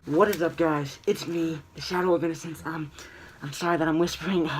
What is up, guys? It's me, the Shadow of Innocence. I'm sorry that I'm whispering.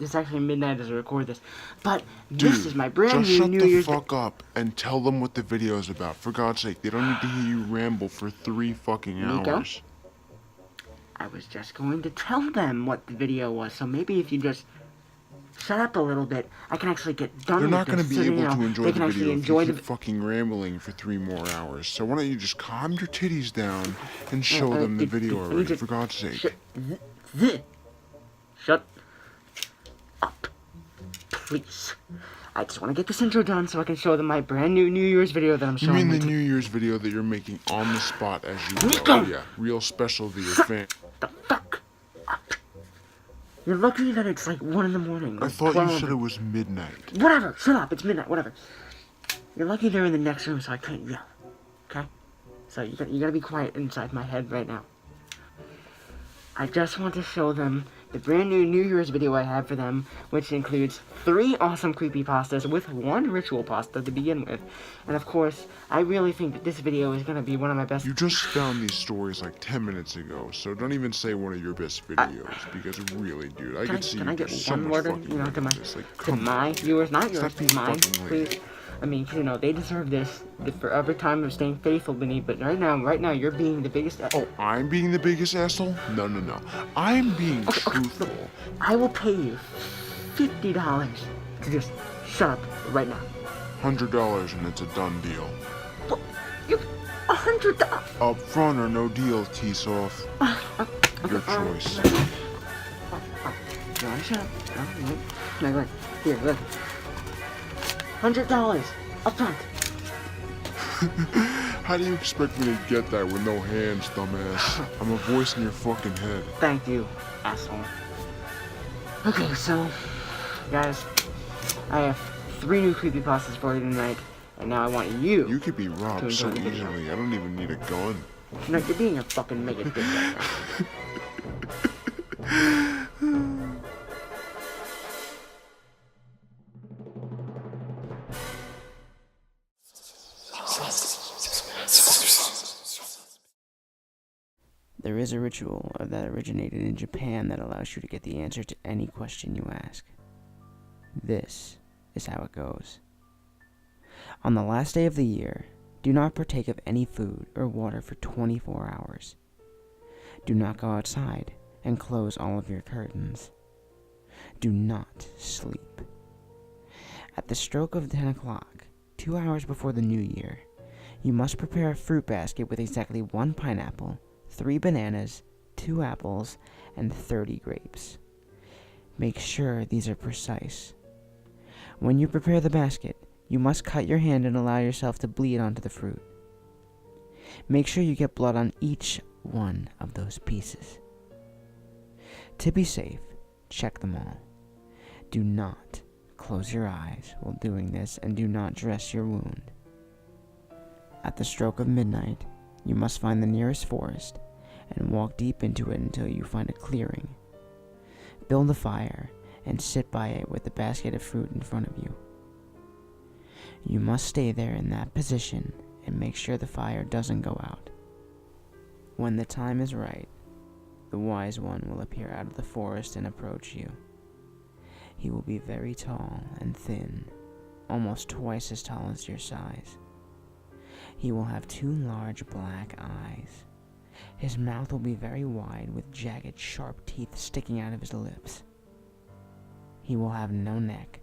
It's actually midnight as I record this, but this is my brand new New Year's. Just shut the fuck up and tell them what the video is about. For God's sake, they don't need to hear you ramble for 3 fucking hours. I was just going to tell them what the video was, so maybe if you just shut up a little bit, I can actually get done with this. They're not going to be able to enjoy the video if you keep the fucking rambling for 3 more hours. So why don't you just calm your titties down and show them the video already, for God's sake. Shut up, please. I just want to get this intro done so I can show them my brand new New Year's video that I'm showing. You mean the New Year's video that you're making on the spot as you go? Yeah, real special to your fan. The fuck up. You're lucky that it's like 1 in the morning. I thought you said it was midnight. Whatever, shut up, it's midnight, whatever. You're lucky they're in the next room so I can't yell, okay? So you gotta be quiet inside my head right now. I just want to show them the brand new New Year's video I have for them, which includes 3 awesome creepypastas with 1 ritual pasta to begin with. And of course, I really think that this video is going to be one of my best. You just found these stories like 10 minutes ago, so don't even say one of your best videos, because really, dude, I could see can I get so one much word in, fucking to my, like, to my viewers, not yours, mine, fucking please. I mean, you know, they deserve this for every time of staying faithful to me, but right now, you're being the biggest asshole. Oh, I'm being the biggest asshole? No. I'm being truthful. Look, I will pay you $50 to just shut up right now. $100 and it's a done deal. What? You $100? Up front or no deal, Tsof'S. Your choice. You wanna shut up? No, here, look. $100 up front. How do you expect me to get that with no hands, dumbass? I'm a voice in your fucking head. Thank you, asshole. Okay, so, guys, I have 3 new creepypastas for you tonight, and now I want you. You could be robbed so easily. I don't even need a gun. No, you're being a fucking mega dick right now. There is a ritual that originated in Japan that allows you to get the answer to any question you ask. This is how it goes. On the last day of the year, do not partake of any food or water for 24 hours. Do not go outside and close all of your curtains. Do not sleep. At the stroke of 10 o'clock, 2 hours before the new year, you must prepare a fruit basket with exactly 1 pineapple, 3 bananas, 2 apples, and 30 grapes. Make sure these are precise. When you prepare the basket, you must cut your hand and allow yourself to bleed onto the fruit. Make sure you get blood on each one of those pieces. To be safe, check them all. Do not close your eyes while doing this, and do not dress your wound. At the stroke of midnight, you must find the nearest forest and walk deep into it until you find a clearing. Build a fire and sit by it with the basket of fruit in front of you. You must stay there in that position and make sure the fire doesn't go out. When the time is right, the wise one will appear out of the forest and approach you. He will be very tall and thin, almost twice as tall as your size. He will have 2 large black eyes. His mouth will be very wide with jagged, sharp teeth sticking out of his lips. He will have no neck.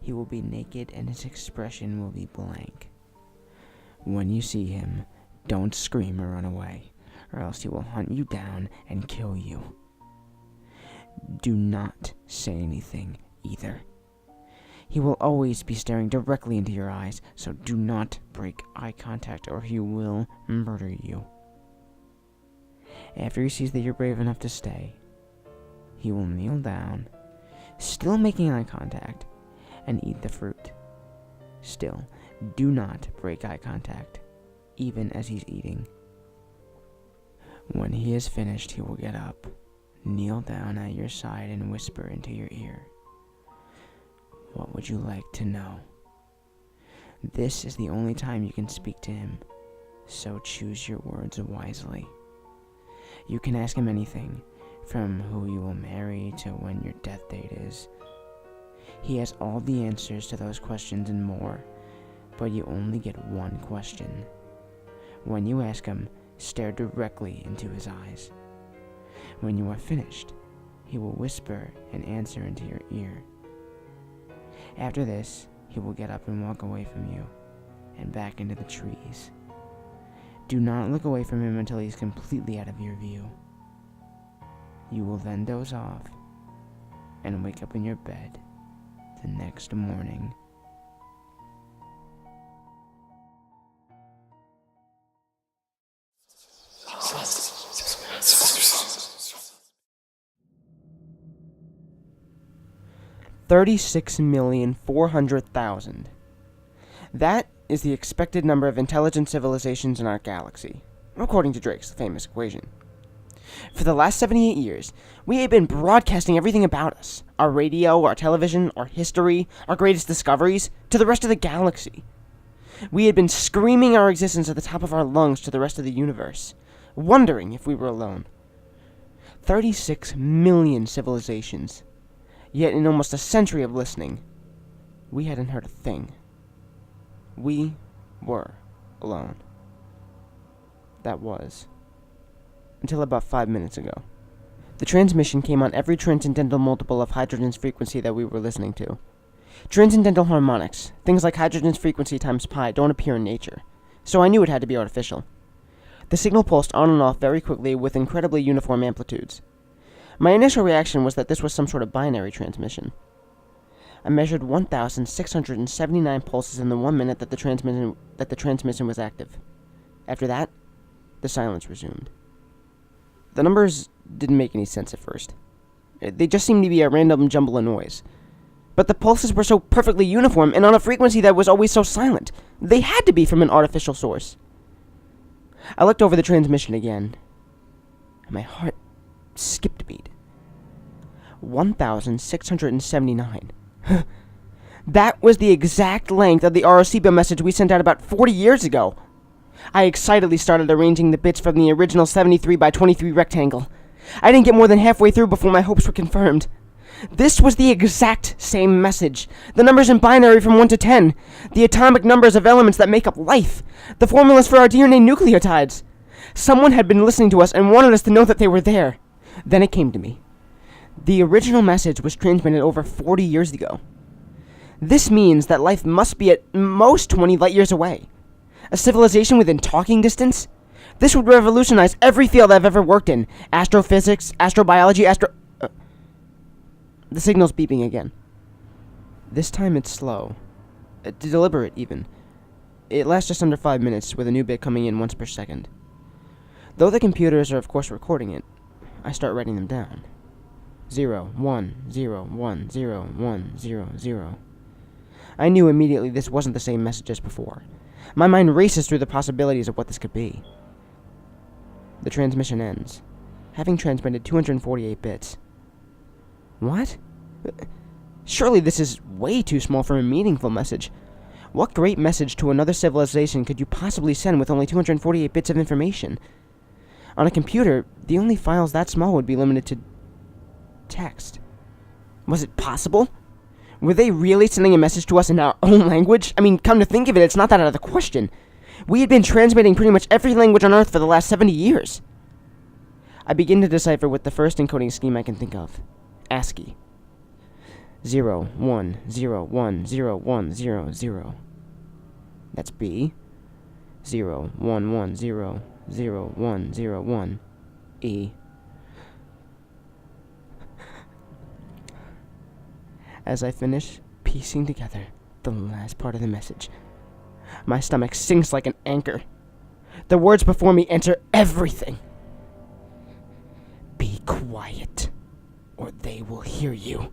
He will be naked and his expression will be blank. When you see him, don't scream or run away, or else he will hunt you down and kill you. Do not say anything either. He will always be staring directly into your eyes, so do not break eye contact or he will murder you. After he sees that you're brave enough to stay, he will kneel down, still making eye contact, and eat the fruit. Still, do not break eye contact, even as he's eating. When he is finished, he will get up, kneel down at your side, and whisper into your ear. What would you like to know? This is the only time you can speak to him, so choose your words wisely. You can ask him anything, from who you will marry to when your death date is. He has all the answers to those questions and more, but you only get one question. When you ask him, stare directly into his eyes. When you are finished, he will whisper an answer into your ear. After this, he will get up and walk away from you, and back into the trees. Do not look away from him until he is completely out of your view. You will then doze off, and wake up in your bed the next morning. $36,400,000. That is the expected number of intelligent civilizations in our galaxy, according to Drake's famous equation. For the last 78 years, we have been broadcasting everything about us, our radio, our television, our history, our greatest discoveries, to the rest of the galaxy. We had been screaming our existence at the top of our lungs to the rest of the universe, wondering if we were alone. 36 million civilizations. Yet in almost a century of listening, we hadn't heard a thing. We were alone. That was. Until about 5 minutes ago. The transmission came on every transcendental multiple of hydrogen's frequency that we were listening to. Transcendental harmonics, things like hydrogen's frequency times pi, don't appear in nature, so I knew it had to be artificial. The signal pulsed on and off very quickly with incredibly uniform amplitudes. My initial reaction was that this was some sort of binary transmission. I measured 1,679 pulses in the 1 minute that the transmission was active. After that, the silence resumed. The numbers didn't make any sense at first. They just seemed to be a random jumble of noise. But the pulses were so perfectly uniform and on a frequency that was always so silent. They had to be from an artificial source. I looked over the transmission again, and my heart skipped a beat. 1,679. That was the exact length of the ROCBO message we sent out about 40 years ago. I excitedly started arranging the bits from the original 73 by 23 rectangle. I didn't get more than halfway through before my hopes were confirmed. This was the exact same message. The numbers in binary from 1 to 10. The atomic numbers of elements that make up life. The formulas for our DNA nucleotides. Someone had been listening to us and wanted us to know that they were there. Then it came to me. The original message was transmitted over 40 years ago. This means that life must be at most 20 light years away. A civilization within talking distance? This would revolutionize every field I've ever worked in. Astrophysics, astrobiology, The signal's beeping again. This time it's slow. Deliberate, even. It lasts just under 5 minutes, with a new bit coming in once per second. Though the computers are of course recording it, I start writing them down. 0, 1, 0, 1, 0, 1, 0, 0. I knew immediately this wasn't the same message as before. My mind races through the possibilities of what this could be. The transmission ends, having transmitted 248 bits. What? Surely this is way too small for a meaningful message. What great message to another civilization could you possibly send with only 248 bits of information? On a computer, the only files that small would be limited to text. Was it possible? Were they really sending a message to us in our own language? I mean, come to think of it, it's not that out of the question. We had been transmitting pretty much every language on Earth for the last 70 years. I begin to decipher with the first encoding scheme I can think of. ASCII. 0, 1, 0, 1, 0, 1, 0, 0. That's B. 0, 1, 1, 0, 0, 1, 0, 1. E. As I finish piecing together the last part of the message, my stomach sinks like an anchor. The words before me answer everything. Be quiet, or they will hear you.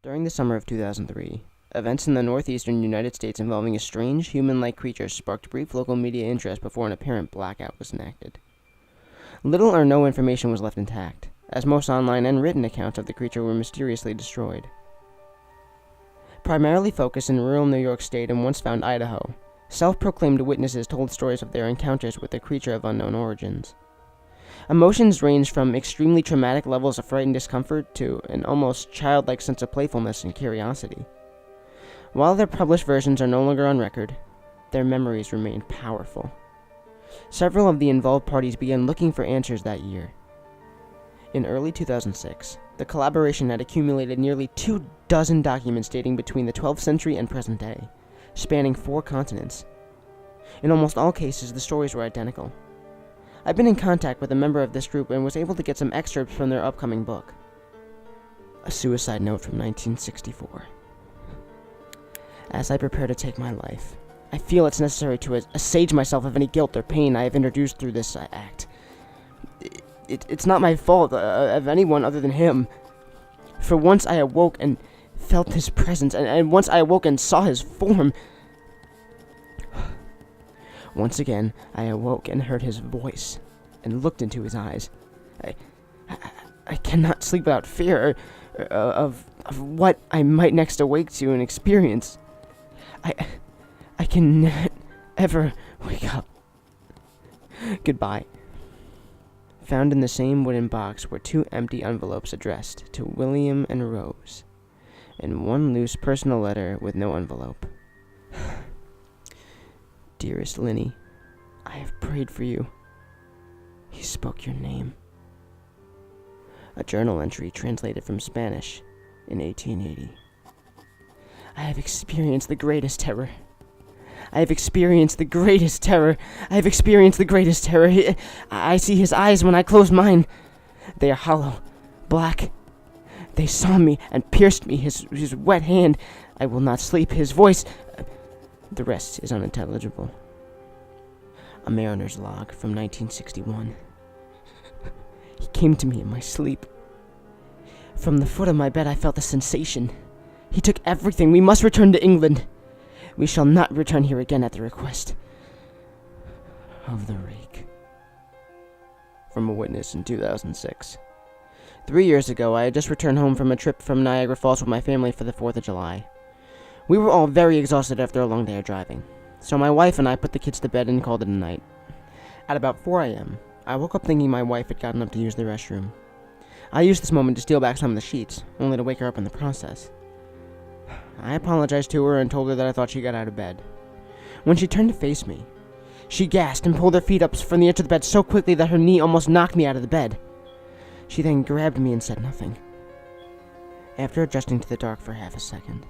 During the summer of 2003, events in the northeastern United States involving a strange, human-like creature sparked brief local media interest before an apparent blackout was enacted. Little or no information was left intact, as most online and written accounts of the creature were mysteriously destroyed. Primarily focused in rural New York State and once found Idaho, self-proclaimed witnesses told stories of their encounters with a creature of unknown origins. Emotions ranged from extremely traumatic levels of fright and discomfort to an almost childlike sense of playfulness and curiosity. While their published versions are no longer on record, their memories remain powerful. Several of the involved parties began looking for answers that year. In early 2006, the collaboration had accumulated nearly 24 documents dating between the 12th century and present day, spanning 4 continents. In almost all cases, the stories were identical. I've been in contact with a member of this group and was able to get some excerpts from their upcoming book. A suicide note from 1964. As I prepare to take my life, I feel it's necessary to assuage myself of any guilt or pain I have introduced through this act. It's not my fault of anyone other than him. For once I awoke and felt his presence, and once I awoke and saw his form. Once again, I awoke and heard his voice, and looked into his eyes. I cannot sleep without fear of what I might next awake to and experience. I can ever wake up. Goodbye. Found in the same wooden box were 2 empty envelopes addressed to William and Rose, and 1 loose personal letter with no envelope. Dearest Linny, I have prayed for you. He spoke your name. A journal entry translated from Spanish in 1880. I have experienced the greatest terror. I have experienced the greatest terror. I have experienced the greatest terror. I see his eyes when I close mine. They are hollow, black. They saw me and pierced me. His wet hand. I will not sleep. His voice. The rest is unintelligible. A mariner's log from 1961. He came to me in my sleep. From the foot of my bed I felt a sensation. He took everything. We must return to England. We shall not return here again at the request of the Rake. From a witness in 2006. 3 years ago, I had just returned home from a trip from Niagara Falls with my family for the 4th of July. We were all very exhausted after a long day of driving, so my wife and I put the kids to bed and called it a night. At about 4 a.m., I woke up thinking my wife had gotten up to use the restroom. I used this moment to steal back some of the sheets, only to wake her up in the process. I apologized to her and told her that I thought she got out of bed. When she turned to face me, she gasped and pulled her feet up from the edge of the bed so quickly that her knee almost knocked me out of the bed. She then grabbed me and said nothing. After adjusting to the dark for half a second,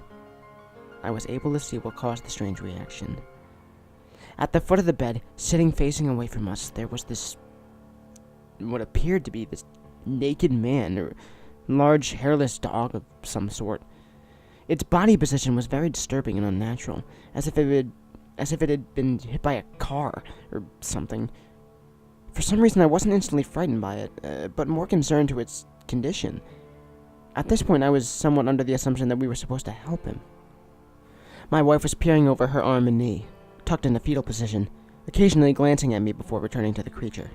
I was able to see what caused the strange reaction. At the foot of the bed, sitting facing away from us, there was this, what appeared to be this naked man, or large hairless dog of some sort. Its body position was very disturbing and unnatural, as if it had been hit by a car or something. For some reason, I wasn't instantly frightened by it, but more concerned to its condition. At this point, I was somewhat under the assumption that we were supposed to help him. My wife was peering over her arm and knee, tucked in a fetal position, occasionally glancing at me before returning to the creature.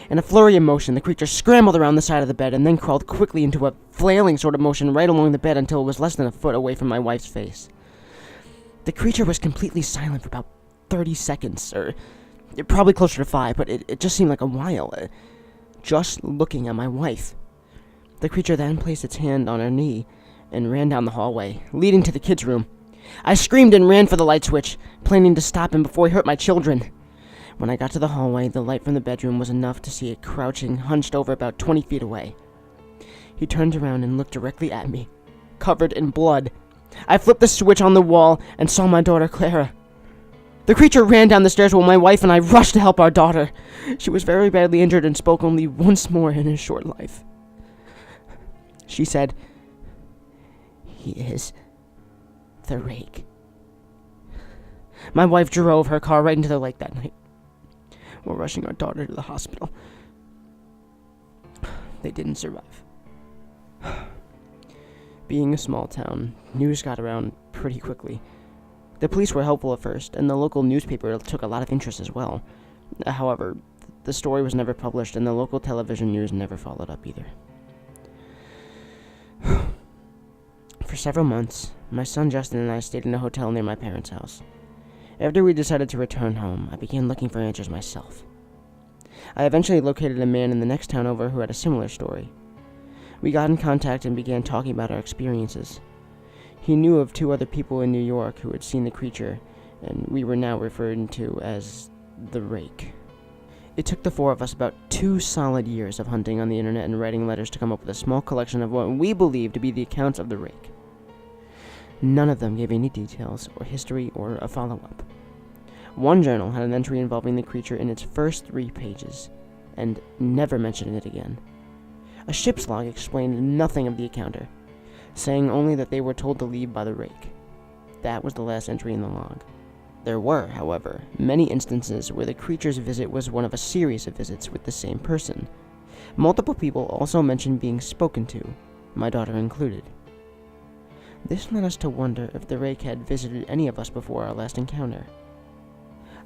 In a flurry of motion, the creature scrambled around the side of the bed and then crawled quickly into a flailing sort of motion right along the bed until it was less than a foot away from my wife's face. The creature was completely silent for about 30 seconds, or probably closer to 5, but it just seemed like a while, just looking at my wife. The creature then placed its hand on her knee and ran down the hallway, leading to the kids' room. I screamed and ran for the light switch, planning to stop him before he hurt my children. When I got to the hallway, the light from the bedroom was enough to see it crouching, hunched over about 20 feet away. He turned around and looked directly at me, covered in blood. I flipped the switch on the wall and saw my daughter Clara. The creature ran down the stairs while my wife and I rushed to help our daughter. She was very badly injured and spoke only once more in his short life. She said, "He is the Rake." My wife drove her car right into the lake that night. We're rushing our daughter to the hospital. They didn't survive. Being a small town, news got around pretty quickly. The police were helpful at first, and the local newspaper took a lot of interest as well. However, the story was never published, and the local television news never followed up either. For several months, My son Justin and I stayed in a hotel near my parents' house. After we decided to return home, I began looking for answers myself. I eventually located a man in the next town over who had a similar story. We got in contact and began talking about our experiences. He knew of 2 other people in New York who had seen the creature, and we were now referred to as the Rake. It took the 4 of us about 2 solid years of hunting on the internet and writing letters to come up with a small collection of what we believed to be the accounts of the Rake. None of them gave any details or history or a follow-up. One journal had an entry involving the creature in its first 3 pages, and never mentioned it again. A ship's log explained nothing of the encounter, saying only that they were told to leave by the Rake. That was the last entry in the log. There were, however, many instances where the creature's visit was one of a series of visits with the same person. Multiple people also mentioned being spoken to, my daughter included. This led us to wonder if the Rake had visited any of us before our last encounter.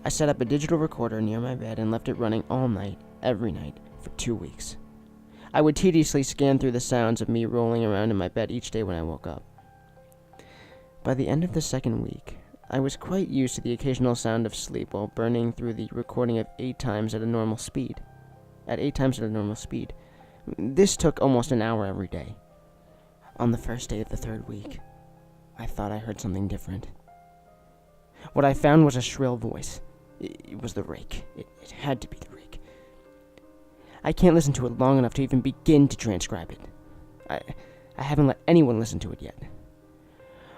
I set up a digital recorder near my bed and left it running all night, every night, for 2 weeks. I would tediously scan through the sounds of me rolling around in my bed each day when I woke up. By the end of the 2nd week, I was quite used to the occasional sound of sleep while burning through the recording of 8 times at a normal speed. This took almost an hour every day. On the first day of the 3rd week, I thought I heard something different. What I found was a shrill voice. It was the Rake. It had to be the Rake. I can't listen to it long enough to even begin to transcribe it. I haven't let anyone listen to it yet.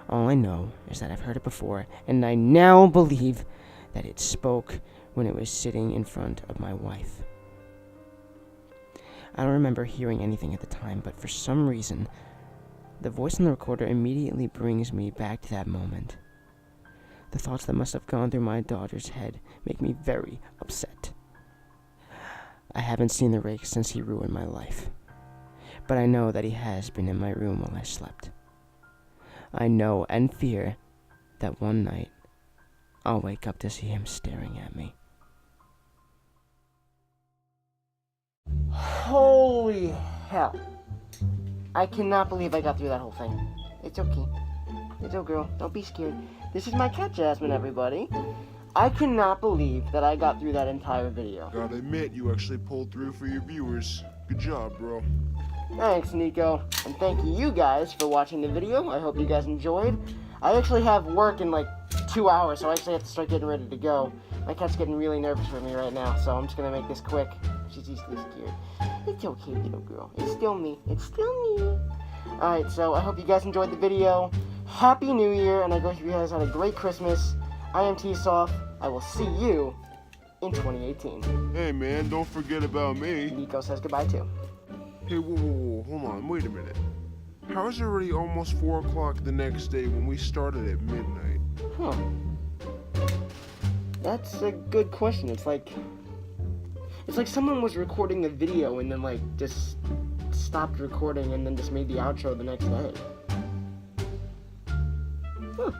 All I know is that I've heard it before, and I now believe that it spoke when it was sitting in front of my wife. I don't remember hearing anything at the time, but for some reason, the voice on the recorder immediately brings me back to that moment. The thoughts that must have gone through my daughter's head make me very upset. I haven't seen the Rake since he ruined my life, but I know that he has been in my room while I slept. I know and fear that one night I'll wake up to see him staring at me. Holy hell. I cannot believe I got through that whole thing. It's okay. It's okay, girl. Don't be scared. This is my cat, Jasmine, everybody. I cannot believe that I got through that entire video. Gotta admit, you actually pulled through for your viewers. Good job, bro. Thanks, Nico. And thank you guys for watching the video. I hope you guys enjoyed. I actually have work in like 2 hours, so I actually have to start getting ready to go. My cat's getting really nervous for me right now, so I'm just gonna make this quick. She's easily scared. It's okay, little girl. It's still me. It's still me. Alright, so I hope you guys enjoyed the video. Happy New Year, and I hope you guys had a great Christmas. I am Tsof'S. I will see you in 2018. Hey, man, don't forget about me. Nico says goodbye, too. Hey, whoa, hold on, wait a minute. How is it already almost 4 o'clock the next day when we started at midnight? Huh. That's a good question. It's like someone was recording a video and then like just stopped recording and then just made the outro the next day. Huh.